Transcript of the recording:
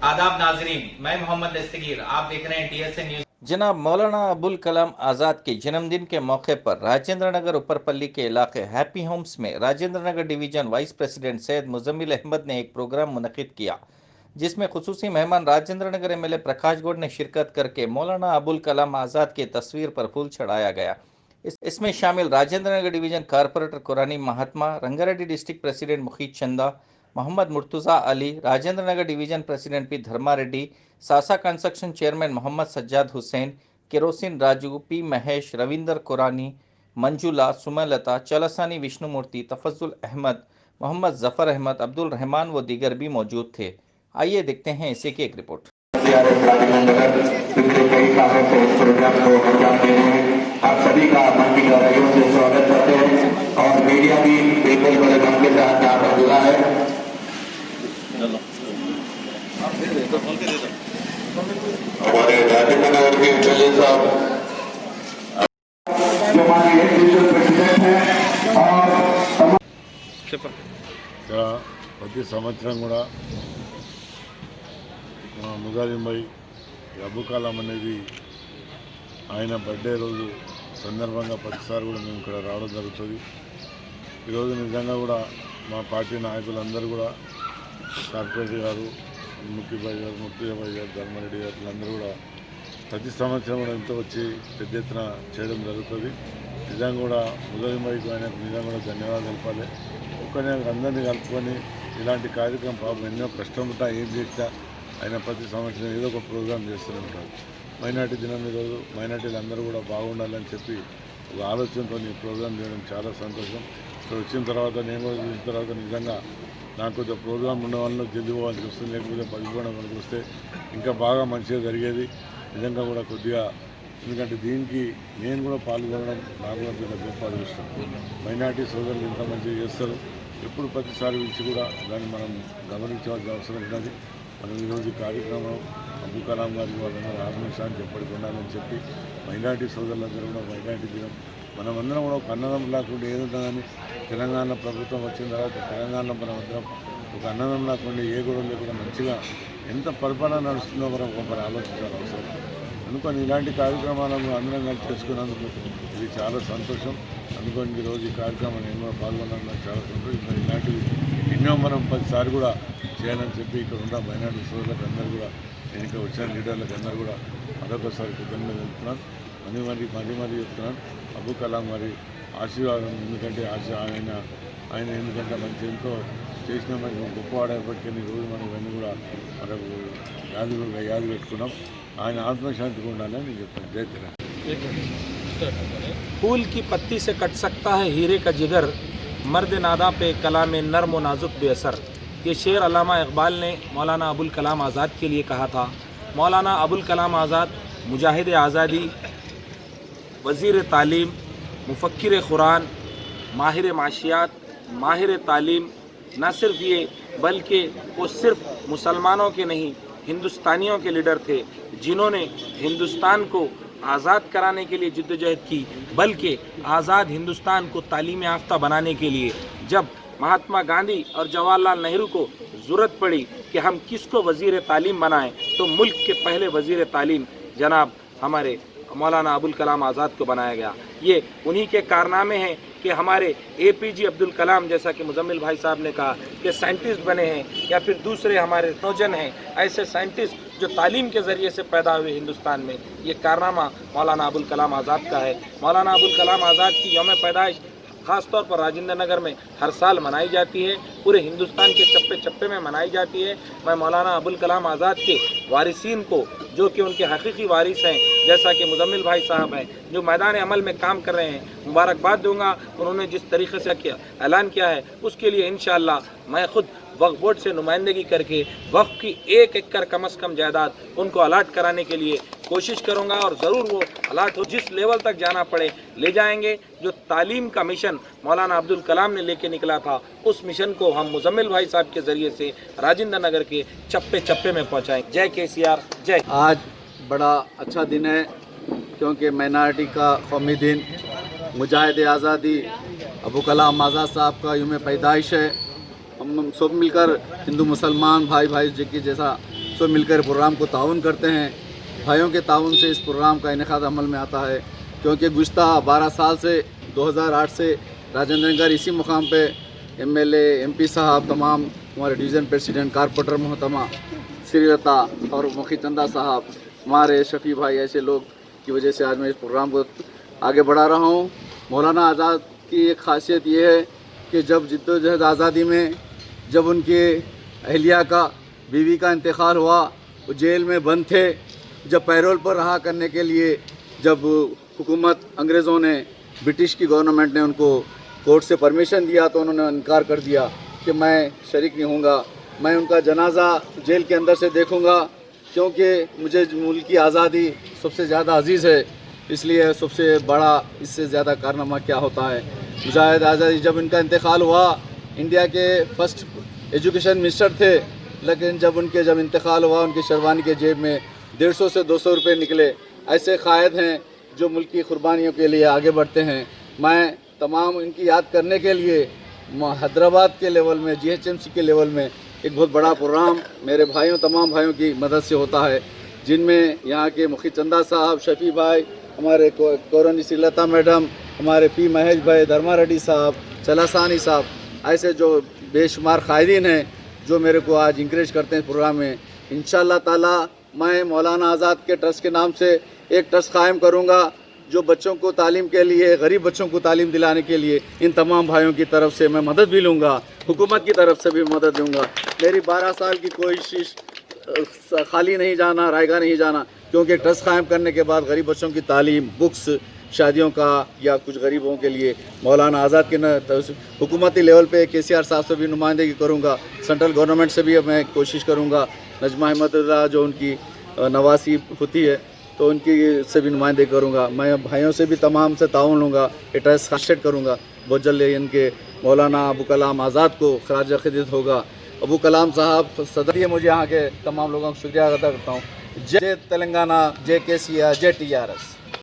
आदाब नाजरीन, मैं मोहम्मद दस्तगीर, आप देख रहे हैं TSN न्यूज। जनाब मौलाना अबुल कलाम आज़ाद के जन्मदिन के मौके पर राजेंद्र नगर उपरपल्ली के इलाके हैप्पी होम्स में Rajendra Nagar division vice president Syed Muzammil Ahmed ने एक प्रोग्राम मुनक़िद किया, जिसमें खुसूसी मेहमान राजेंद्र नगर MLA प्रकाश गौड़ ने शिरकत करके मौलाना अबुल कलाम आज़ाद की तस्वीर पर फूल चढ़ाया गया। इसमें शामिल Rajendra Nagar division corporator Kurani Mahatma, Rangareddy district president Mukheed Chanda, Mohammed Murtuza Ali, Rajendra Nagar division president P Dharmareddy, Sasa construction chairman Mohammed Sajjad Hussain, kerosene Raju, P Mahesh, Ravinder Kurani, Manjula, Sumalatha, Chalasani Vishnumurthy, Tafazzul Ahmed, Mohammed Zafar Ahmed, Abdul Rahman व दीगर भी मौजूद थे। आइए देखते हैं इसी की एक रिपोर्ट। आप सभी का मन की गहराइयों से स्वागत करते हैं और मीडिया भी बिल्कुल बड़े दम के साथ यहाँ पर जुड़ा है। हमारे राजेंद्र नगर के MLA साहब जो हमारे डिविजन प्रेसिडेंट हैं और ప్రతి సంవత్సరం కూడా ముజాలిం భాయ్ అబూ కలాం అనేది ఆయన బర్త్డే రోజు సందర్భంగా ప్రతిసారి కూడా మేము ఇక్కడ రావడం జరుగుతుంది। ఈరోజు నిజంగా కూడా మా పార్టీ నాయకులందరూ కూడా కార్పొరేటర్ గారు, ముఖ్యభాయ్ గారు, ముఖ్యభాయ్ గారు, ధర్మారెడ్డి గారు వీళ్ళందరూ కూడా ప్రతి సంవత్సరం కూడా ఎంతో వచ్చి పెద్ద ఎత్తున చేయడం జరుగుతుంది। నిజంగా కూడా ముజాలిం భాయ్కి ఆయనకు నిజంగా కూడా ధన్యవాదాలు తెలపాలి। ఒక్కనే అందరినీ కలుపుకొని ఇలాంటి కార్యక్రమం పాపం ఎన్నో కష్టం ఉంటా ఏం చేసినా ఆయన ప్రతి సంవత్సరం ఏదో ఒక ప్రోగ్రాం చేస్తూనే ఉంటారు। మైనార్టీ దినం ఈరోజు మైనార్టీలు అందరూ కూడా బాగుండాలని చెప్పి ఒక ఆలోచనతో ఈ ప్రోగ్రాం చేయడం చాలా సంతోషం। ఇక్కడ వచ్చిన తర్వాత నేను కూడా చూసిన తర్వాత నిజంగా నాకు కొద్దిగా ప్రోగ్రాం ఉన్న వాళ్ళలో జల్ది పోవాల్సి వస్తుంది, లేకపోతే పదిపోవడానికి వస్తే ఇంకా బాగా మంచిగా జరిగేది నిజంగా కూడా కొద్దిగా। ఎందుకంటే దీనికి నేను కూడా పాల్గొనడం నాకు కూడా పెద్ద గొప్ప అదృష్టం। మైనార్టీ సోదరులు ఇంత మంచిగా చేస్తారు, ఎప్పుడు ప్రతిసారి పిలిచి కూడా దాన్ని మనం గమనించవలసిన అవసరం ఉన్నది। మనం ఈరోజు ఈ కార్యక్రమం అబూ కలాం గారికి వాళ్ళందరూ ఆత్మశాంతి ఎప్పటికి ఉండాలని చెప్పి మైనార్టీ సోదరులందరూ కూడా మైనార్టీ దినం మనమందరం కూడా ఒక అన్నదం లేకుండా ఏదుంటుందని తెలంగాణ ప్రభుత్వం వచ్చిన తర్వాత తెలంగాణలో మనమందరం ఒక అన్నదం లేకుండా ఏ గొడవ లేకుండా మంచిగా ఎంత పరిపాలన నడుస్తుందో మనం ఒకరు ఆలోచించాల్సిన అవసరం। అందుకని ఇలాంటి కార్యక్రమాలను అందరం కలిసి చేసుకున్నందుకు ఇది చాలా సంతోషం। అందుకని ఈరోజు ఈ కార్యక్రమం నేను కూడా పాల్గొనడం చాలా సంతోషం। ఇలాంటివి ఎన్నో మనం 10 సార్లు కూడా చేయాలని చెప్పి ఇక్కడ ఉన్న మైనార్టీ సోదరులకు అందరూ కూడా నేను ఇక్కడ వచ్చిన లీడర్లకు అందరూ కూడా మరొకసారి కృతజ్ఞతలు తెలుపుతున్నాను। మరీ చెప్తున్నాను అబూ కలాం గారి ఆశీర్వాదం, ఎందుకంటే ఆయన ఎందుకంటే మంచి ఎంతో చేసిన మనకు గొప్పవాడేపటికీ ఈరోజు మనం ఇవన్నీ కూడా మనకు యాది పెట్టుకున్నాం। ఆయన ఆత్మశాంతిగా ఉండాలని నేను చెప్తాను। జై తెలంగాణ। फूल की पत्ती से कट सकता है हीरे का जिगर, मर्द नादा पे कलाम नर्म व नाजुक बेअसर। ये शेर अल्लामा इकबाल ने मौलाना अबुल कलाम आज़ाद के लिए कहा था। मौलाना अबुल कलाम आज़ाद मुजाहिद आज़ादी, वज़ीर तालीम, मुफ़क्किर कुरान, माहिर माशियात, माहिर तालीम, न सिर्फ ये बल्कि वो सिर्फ मुसलमानों के नहीं हिंदुस्तानियों के लीडर थे, जिन्होंने हिंदुस्तान को आज़ाद कराने के लिए जिद्दोजहद की, बल्कि आज़ाद हिंदुस्तान को तालीम याफ्ता बनाने के लिए जब महात्मा गांधी और जवाहरलाल नेहरू को ज़रूरत पड़ी कि हम किसको वज़ीर तालीम बनाएं, तो मुल्क के पहले वज़ीर तालीम जनाब हमारे मौलाना अबुल कलाम आज़ाद को बनाया गया। ये उन्हीं के कारनामे हैं कि हमारे APJ अब्दुल कलाम, जैसा कि मुजम्मिल भाई साहब ने कहा कि साइंटिस्ट बने हैं, या फिर दूसरे हमारे नौजन हैं ऐसे साइंटिस्ट जो तालीम के ज़रिए से पैदा हुए हिंदुस्तान में, ये कारनामा मौलाना अबुल कलाम आज़ाद का है। मौलाना अबुल कलाम आज़ाद की यौम पैदाइश ख़ास तौर पर राजेंद्र नगर में हर साल मनाई जाती है, पूरे हिंदुस्तान के चप्पे चप्पे में मनाई जाती है। मैं मौलाना अबुल कलाम आज़ाद के वारिसीन को, जो कि उनके हकीकी वारिस हैं, जैसा कि मुजम्मिल भाई साहब हैं जो मैदान अमल में काम कर रहे हैं, मुबारकबाद दूंगा। उन्होंने जिस तरीके से ऐलान किया है उसके लिए इंशाअल्लाह मैं खुद वक्फ बोर्ड से नुमाइंदगी करके वक्फ की 1 एकड़ कम से कम जायदाद उनको अलाट कराने के लिए कोशिश करूंगा, और ज़रूर वो अलाट हो, जिस लेवल तक जाना पड़े ले जाएंगे। जो तालीम का मिशन मौलाना अब्दुल कलाम ने लेके निकला था, उस मिशन को हम मुजम्मिल भाई साहब के ज़रिए से राजेंद्र नगर के चप्पे चप्पे में पहुँचाएँ। जय KCR जय। आज बड़ा अच्छा दिन है क्योंकि माइनॉरिटी का कौमी दिन, मुजाहिद आज़ादी अबू कलाम आज़ाद साहब का यौम पैदाइश है। सब मिलकर हिंदू मुसलमान भाई भाई के जैसा सब मिलकर प्रोग्राम को ताउन करते हैं। भाइयों के ताउन से इस प्रोग्राम का इनेकाद अमल में आता है, क्योंकि गुज़श्ता 12 साल से 2008 से राजेंद्र नगर इसी मुकाम पे MLA MP साहब, तमाम हमारे डिवीज़न प्रेसिडेंट, कारपोरेटर मोहतरमा श्रीलता और मुखी चंदा साहब, हमारे शफ़ी भाई, ऐसे लोग की वजह से आज मैं इस प्रोग्राम को आगे बढ़ा रहा हूँ। मौलाना आज़ाद की एक खासियत ये है कि जब जिद्दोजहद आज़ादी में जब उनके अहलिया का, बीवी का इंतकाल हुआ, वो जेल में बंद थे, जब पैरोल पर रहा करने के लिए जब हुकूमत अंग्रेज़ों ने, ब्रिटिश की गवर्नमेंट ने उनको कोर्ट से परमिशन दिया तो उन्होंने इनकार कर दिया कि मैं शरीक नहीं हूँगा, मैं उनका जनाजा जेल के अंदर से देखूँगा, क्योंकि मुझे मुल्क की आज़ादी सबसे ज़्यादा अजीज़ है। इसलिए सबसे बड़ा इससे ज़्यादा कारनामा क्या होता है। मुजाहिद आज़ादी, जब इनका इंतकाल हुआ, इंडिया के फर्स्ट एजुकेशन मिनिस्टर थे, लेकिन जब इंतकाल हुआ उनकी शेरवानी के जेब में 150 से 200 रुपये निकले। ऐसे कायद हैं जो मुल्क की कुर्बानियों के लिए आगे बढ़ते हैं। मैं तमाम इनकी याद करने के लिए हैदराबाद के लेवल में, GHMC के लेवल में एक बहुत बड़ा प्रोग्राम मेरे भाइयों, तमाम भाइयों की मदद से होता है, जिनमें यहाँ के मुखी चंदा साहब, शफ़ी भाई, हमारे कोरोनी श्रीलता मैडम, हमारे P महेश भाई, धर्मा रेड्डी साहब, चलासानी साहब, ऐसे जो बेशुमार कायदीन हैं जो मेरे को आज इंकरेज करते हैं प्रोग्राम में। इंशाअल्लाह ताला मैं मौलाना आज़ाद के ट्रस्ट के नाम से एक ट्रस्ट कायम करूँगा जो बच्चों को तालीम के लिए, गरीब बच्चों को तालीम दिलाने के लिए इन तमाम भाइयों की तरफ से मैं मदद भी लूँगा, हुकूमत की तरफ से भी मदद लूँगा। मेरी 12 साल की कोशिश खाली नहीं जाना, रायगा नहीं जाना, क्योंकि ट्रस्ट कायम करने के बाद गरीब बच्चों की तालीम, बुक्स, शादियों का या कुछ गरीबों के लिए मौलाना आज़ाद के न हुकूमती लेवल पे KCR साहब से भी नुमाइंदगी करूँगा, सेंट्रल गवर्नमेंट से भी मैं कोशिश करूँगा, नजमा अहमद जो उनकी नवासी होती है तो उनकी से भी नुमाइंदगी करूँगा। मैं भाइयों से भी तमाम से ताउन लूँगा, ट्रस्ट खासियत करूँगा। बहुत जल्द इनके मौलाना अबू कलाम आज़ाद को खराज अक़ीदत होगा। अबू कलाम साहब सदर, ये मुझे यहाँ के तमाम लोगों का शुक्रिया अदा करता हूँ। जय तेलंगाना, जय KCR, जय TRS।